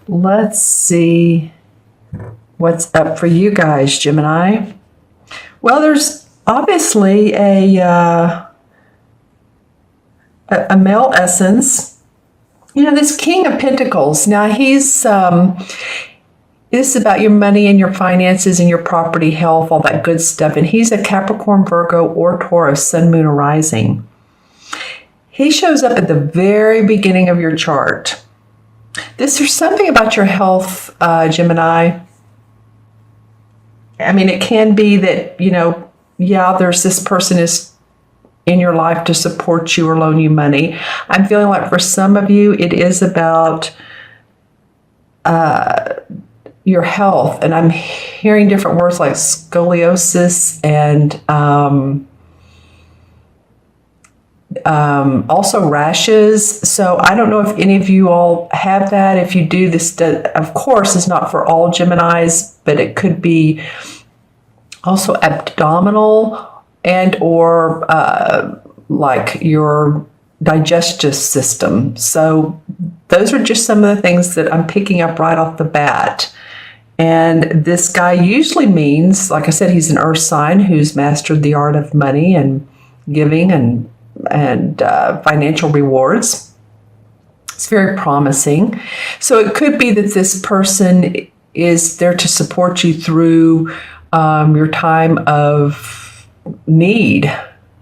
Let's see what's up for you guys, Gemini. Well, there's obviously a male essence. This King of Pentacles. Now, this is about your money and your finances and your property, health, all that good stuff. And he's a Capricorn, Virgo, or Taurus, Sun, Moon, or Rising. He shows up at the very beginning of your chart. There's something about your health, Gemini. I mean, it can be that, there's this person is in your life to support you or loan you money. I'm feeling like for some of you, it is about your health. And I'm hearing different words like scoliosis and also rashes. So I don't know if any of you all have that. If you do, this of course is not for all Geminis, but it could be also abdominal and or like your digestive system. So those are just some of the things that I'm picking up right off the bat. And this guy usually means, like I said, he's an earth sign who's mastered the art of money and giving and financial rewards. It's very promising. So it could be that this person is there to support you through your time of need,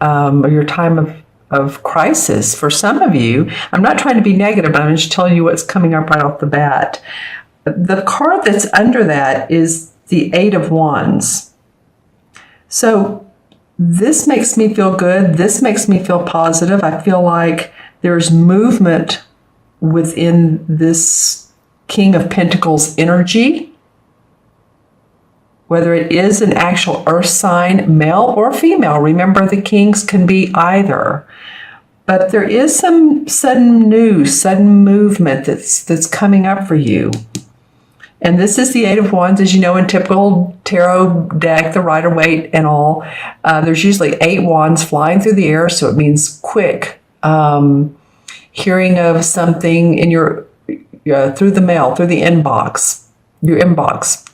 or your time of crisis. For some of you, I'm not trying to be negative, but I'm just telling you what's coming up right off the bat. The card that's under that is the Eight of Wands. So this makes me feel good. This makes me feel positive. I feel like there's movement within this King of Pentacles energy, whether it is an actual earth sign, male or female. Remember, the kings can be either. But there is some sudden news, sudden movement that's coming up for you. And this is the Eight of Wands, as you know, in typical tarot deck, the Rider-Waite and all. There's usually 8 wands flying through the air, so it means quick. Hearing of something in your through the mail, through the inbox, your inbox.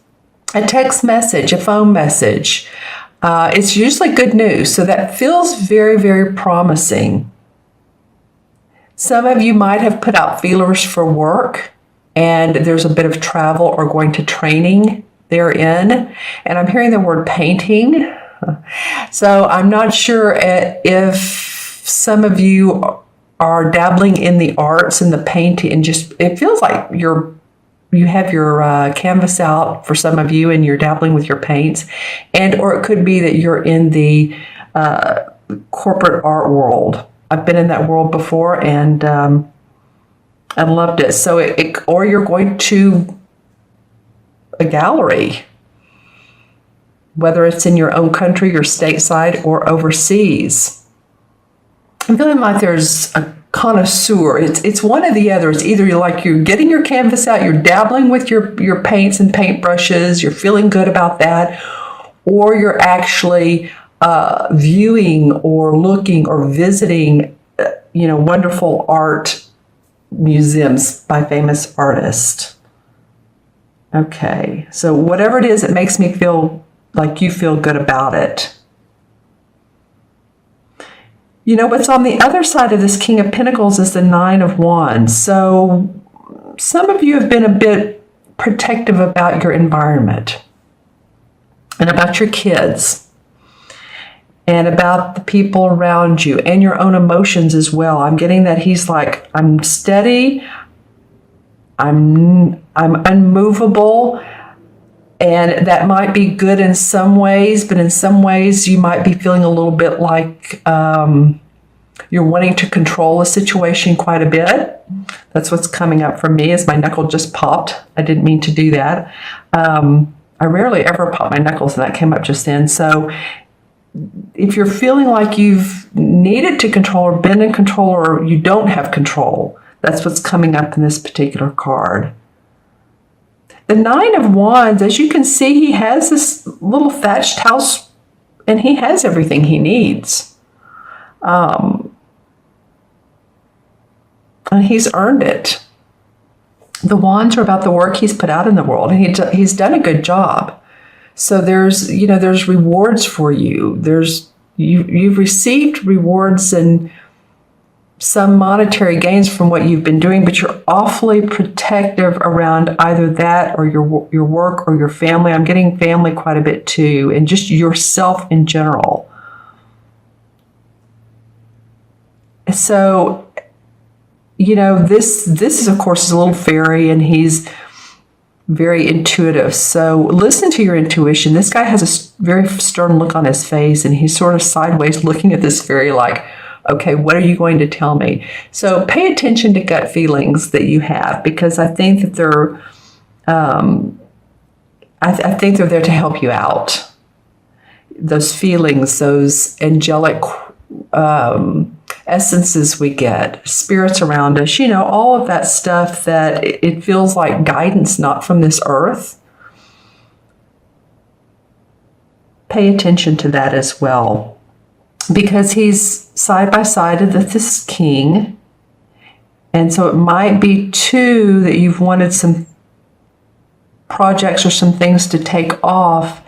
A text message, a phone message. It's usually good news, so that feels very, very promising. Some of you might have put out feelers for work, and there's a bit of travel or going to training therein. And I'm hearing the word painting. So I'm not sure if some of you are dabbling in the arts and the painting, and just it feels like you have your canvas out for some of you and you're dabbling with your paints. And or it could be that you're in the corporate art world. I've been in that world before, and I loved it. So or you're going to a gallery, whether it's in your own country, your stateside, or overseas. I'm feeling like there's a connoisseur. It's one or the other. It's either you're getting your canvas out, you're dabbling with your paints and paintbrushes, you're feeling good about that, or you're actually viewing or looking or visiting, wonderful art museums by famous artists. Okay, so whatever it is, it makes me feel like you feel good about it. What's on the other side of this King of Pentacles is the Nine of Wands. So some of you have been a bit protective about your environment and about your kids and about the people around you and your own emotions as well. I'm getting that he's like, I'm steady, I'm unmovable, and that might be good in some ways, but in some ways you might be feeling a little bit like you're wanting to control a situation quite a bit. That's what's coming up for me as my knuckle just popped. I didn't mean to do that. I rarely ever pop my knuckles, and that came up just then. So if you're feeling like you've needed to control or been in control or you don't have control, that's what's coming up in this particular card. The Nine of Wands, as you can see, he has this little thatched house and he has everything he needs. And he's earned it. The wands are about the work he's put out in the world, and he's done a good job. So there's rewards for you. You've received rewards and some monetary gains from what you've been doing, but you're awfully protective around either that or your work or your family. I'm getting family quite a bit too, and just yourself in general. So, this is, of course, is a little fairy, and he's very intuitive. So listen to your intuition. This guy has a very stern look on his face, and he's sort of sideways looking at this fairy like, okay, what are you going to tell me? So pay attention to gut feelings that you have, because I think that they're I think they're there to help you out. Those feelings, those angelic essences we get, spirits around us, all of that stuff that it feels like guidance, not from this earth. Pay attention to that as well, because he's side by side of this king. And so it might be too that you've wanted some projects or some things to take off,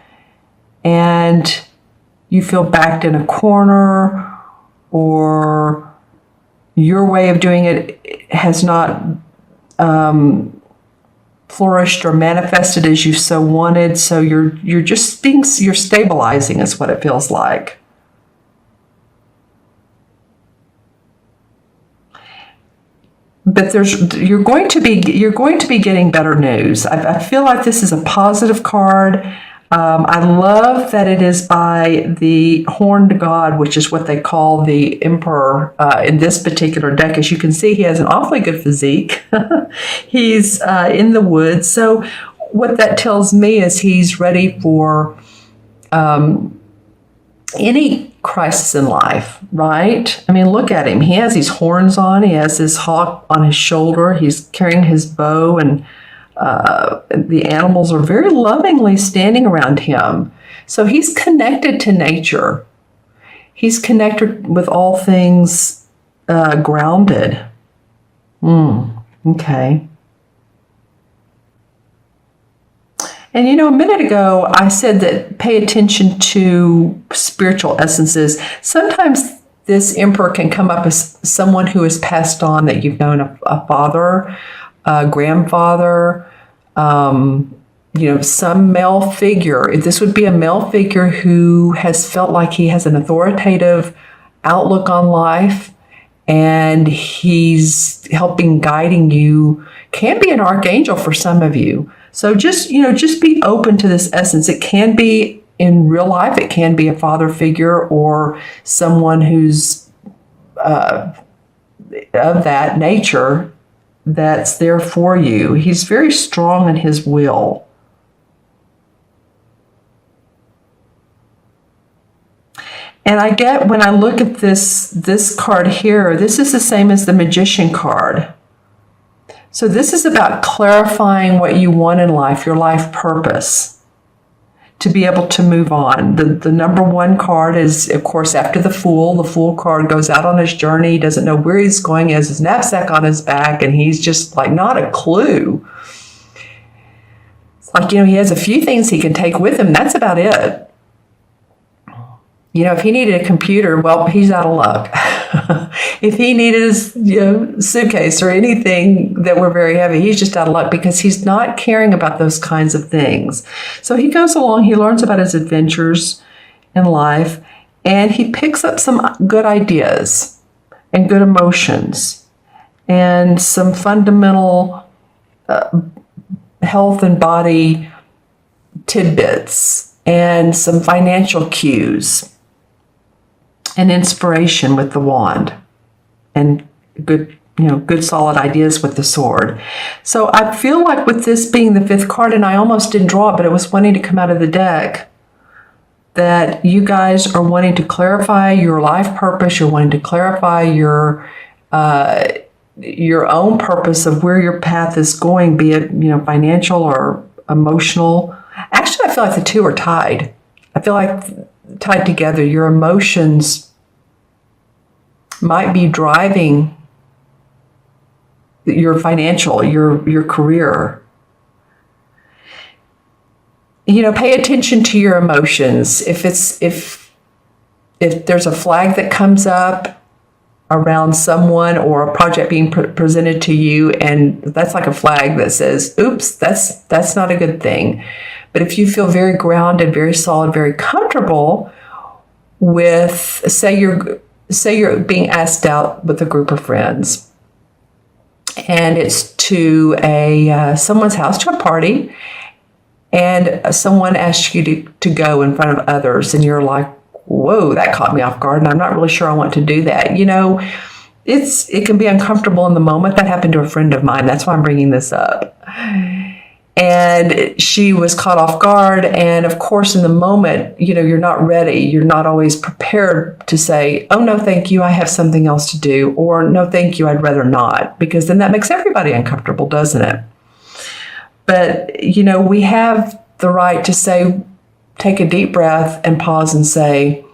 and you feel backed in a corner, or your way of doing it has not flourished or manifested as you so wanted. So you're stabilizing is what it feels like. But you're going to be getting better news. I feel like this is a positive card. I love that it is by the horned god, which is what they call the emperor in this particular deck. As you can see, he has an awfully good physique. He's in the woods. So what that tells me is he's ready for any crisis in life, right? I mean, look at him. He has these horns on. He has his hawk on his shoulder. He's carrying his bow, and the animals are very lovingly standing around him. So he's connected to nature. He's connected with all things grounded. Okay. And a minute ago, I said that pay attention to spiritual essences. Sometimes this emperor can come up as someone who has passed on, that you've known, a father, a grandfather, some male figure. This would be a male figure who has felt like he has an authoritative outlook on life, and he's guiding you. Can be an archangel for some of you. So just be open to this essence. It can be in real life. It can be a father figure or someone who's of that nature that's there for you. He's very strong in his will. And I get, when I look at this card here, this is the same as the Magician card. So this is about clarifying what you want in life, your life purpose, to be able to move on. The number one card is, of course, after the Fool. The Fool card goes out on his journey. He doesn't know where he's going. He has his knapsack on his back, and he's just like not a clue. It's like, he has a few things he can take with him. That's about it. If he needed a computer, well, he's out of luck. If he needed a suitcase or anything that were very heavy, he's just out of luck, because he's not caring about those kinds of things. So he goes along, he learns about his adventures in life, and he picks up some good ideas and good emotions and some fundamental health and body tidbits and some financial cues and inspiration with the wand, and good solid ideas with the sword. So I feel like with this being the fifth card, and I almost didn't draw it, but it was wanting to come out of the deck, that you guys are wanting to clarify your life purpose. You're wanting to clarify your own purpose of where your path is going, be it financial or emotional. Actually, I feel like the two are tied. I feel like tied together. Your emotions might be driving your financial, your career. Pay attention to your emotions. If there's a flag that comes up around someone or a project being presented to you, and that's like a flag that says, oops, that's not a good thing. But if you feel very grounded, very solid, very comfortable with, say you're being asked out with a group of friends, and it's to someone's house, to a party, and someone asks you to go in front of others, and you're like, whoa, that caught me off guard, and I'm not really sure I want to do that. It can be uncomfortable in the moment. That happened to a friend of mine. That's why I'm bringing this up. And she was caught off guard. And of course, in the moment, you're not ready. You're not always prepared to say, oh, no, thank you, I have something else to do. Or no, thank you, I'd rather not. Because then that makes everybody uncomfortable, doesn't it? But, we have the right to say, take a deep breath and pause and say,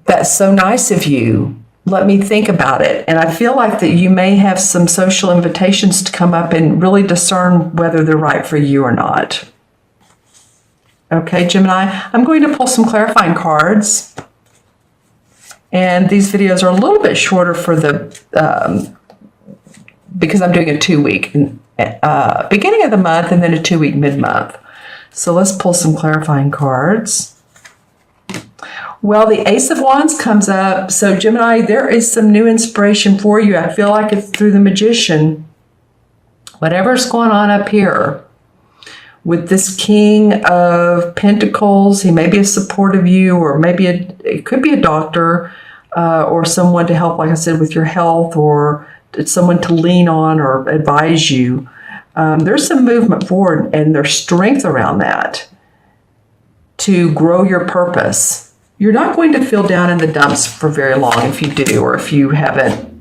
that's so nice of you. Let me think about it. And I feel like that you may have some social invitations to come up and really discern whether they're right for you or not. Okay, Gemini, I'm going to pull some clarifying cards. And these videos are a little bit shorter for because I'm doing a 2-week beginning of the month and then a 2-week mid-month. So let's pull some clarifying cards. Well, the Ace of Wands comes up. So Gemini, there is some new inspiration for you. I feel like it's through the Magician. Whatever's going on up here with this King of Pentacles, he may be a support of you, or maybe it could be a doctor or someone to help, like I said, with your health, or someone to lean on or advise you. There's some movement forward, and there's strength around that to grow your purpose. You're not going to feel down in the dumps for very long if you do, or if you haven't,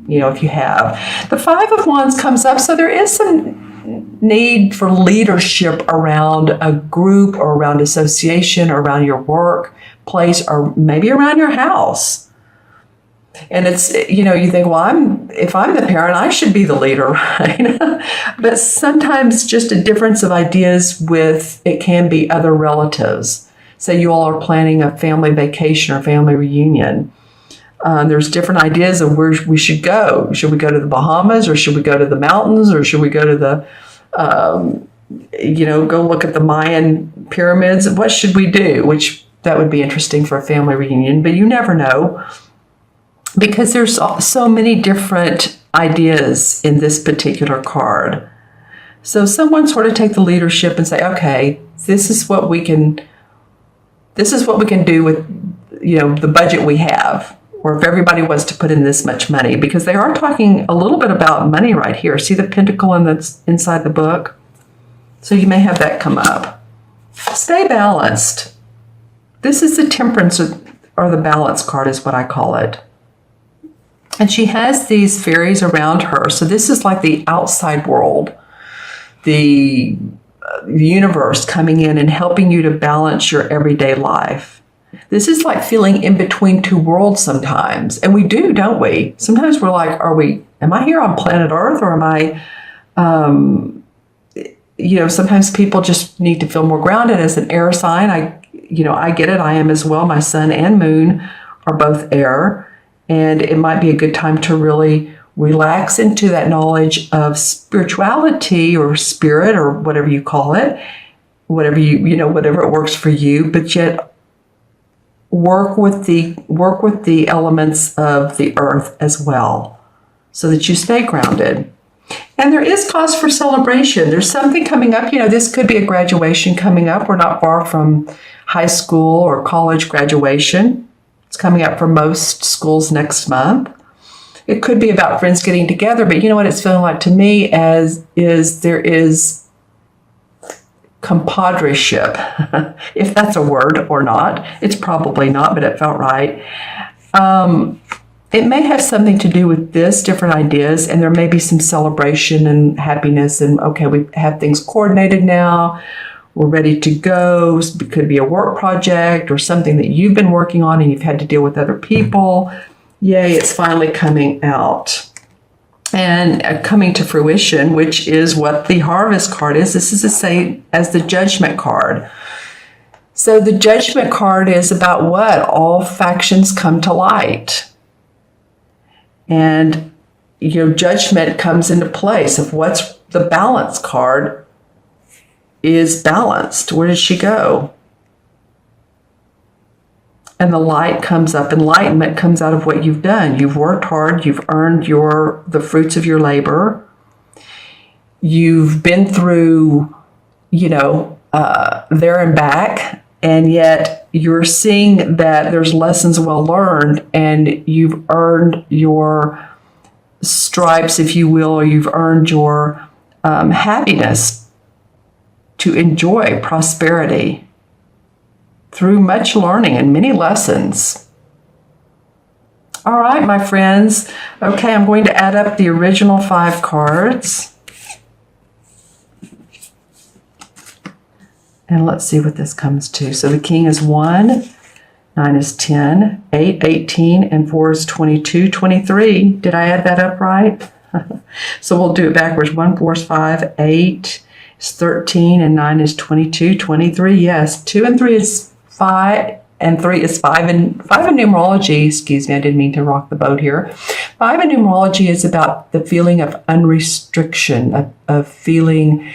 if you have. The Five of Wands comes up, so there is some need for leadership around a group or around association or around your workplace or maybe around your house. And it's, you think, well, if I'm the parent, I should be the leader, right? But sometimes just a difference of ideas it can be other relatives. Say you all are planning a family vacation or family reunion. There's different ideas of where we should go. Should we go to the Bahamas, or should we go to the mountains, or should we go to the, go look at the Mayan pyramids? What should we do? Which that would be interesting for a family reunion, but you never know. Because there's so many different ideas in this particular card. So someone sort of take the leadership and say, okay, this is what we can do with, the budget we have, or if everybody was to put in this much money, because they are talking a little bit about money right here. See the pentacle that's inside the book? So you may have that come up. Stay balanced. This is the Temperance or the Balance card is what I call it. And she has these fairies around her. So this is like the outside world, the universe coming in and helping you to balance your everyday life. This is like feeling in between two worlds sometimes. And we do, don't we? Sometimes we're like, am I here on planet Earth, or am I, sometimes people just need to feel more grounded. As an air sign, I get it. I am as well. My sun and moon are both air. And it might be a good time to really relax into that knowledge of spirituality or spirit or whatever you call it, whatever it works for you, but yet work with the elements of the earth as well, so that you stay grounded. And there is cause for celebration. There's something coming up. This could be a graduation coming up. We're not far from high school or college graduation. It's coming up for most schools next month. It could be about friends getting together, but you know what it's feeling like to me there is compadreship, if that's a word or not. It's probably not, but it felt right. It may have something to do with this, different ideas, and there may be some celebration and happiness, and okay, we have things coordinated now. We're ready to go. It could be a work project or something that you've been working on and you've had to deal with other people. Yay, it's finally coming out. and coming to fruition, which is what the Harvest card is. This is the same as the Judgment card. So the Judgment card is about what? All factions come to light. And, judgment comes into place of what's the Balance card is balanced. Where does she go? And the light comes up. Enlightenment comes out of what you've done. You've worked hard. You've earned the fruits of your labor. You've been through, there and back. And yet you're seeing that there's lessons well learned, and you've earned your stripes, if you will, or you've earned your happiness to enjoy prosperity through much learning and many lessons. All right, my friends. Okay, I'm going to add up the original 5 cards. And let's see what this comes to. So the King is 1, 9 is 10, 8, 18, and 4 is 22, 23. Did I add that up right? So we'll do it backwards. 1, 4 is 5, 8 is 13, and 9 is 22, 23. Yes, 2 and 3 is 5, and 3 is 5. And 5 in numerology, excuse me, I didn't mean to rock the boat here. 5 in numerology is about the feeling of unrestriction, of feeling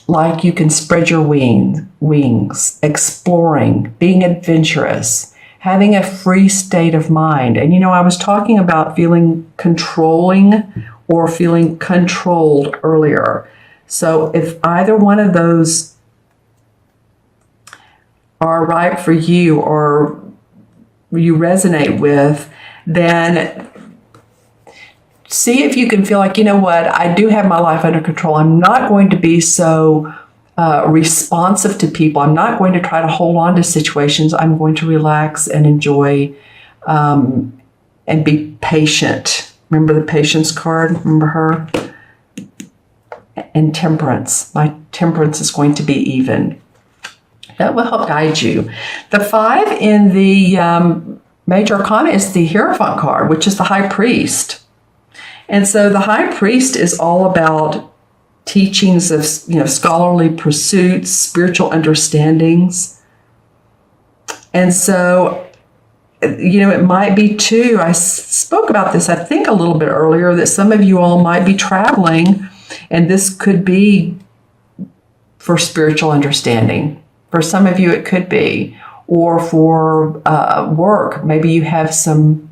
like you can spread your wings, exploring, being adventurous, having a free state of mind. And I was talking about feeling controlling or feeling controlled earlier. So if either one of those are right for you or you resonate with, then see if you can feel like, I do have my life under control. I'm not going to be so responsive to people. I'm not going to try to hold on to situations. I'm going to relax and enjoy and be patient. Remember the Patience card? Remember her? And Temperance. My temperance is going to be even. That will help guide you. The 5 in the Major Arcana is the Hierophant card, which is the High Priest. And so the High Priest is all about teachings of, scholarly pursuits, spiritual understandings. And so, it might be too, I spoke about this, I think a little bit earlier, that some of you all might be traveling, and this could be for spiritual understanding. For some of you, it could be, or for work. Maybe you have some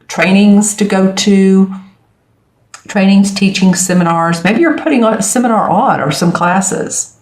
trainings to go to, trainings, teaching, seminars. Maybe you're putting a seminar on or some classes.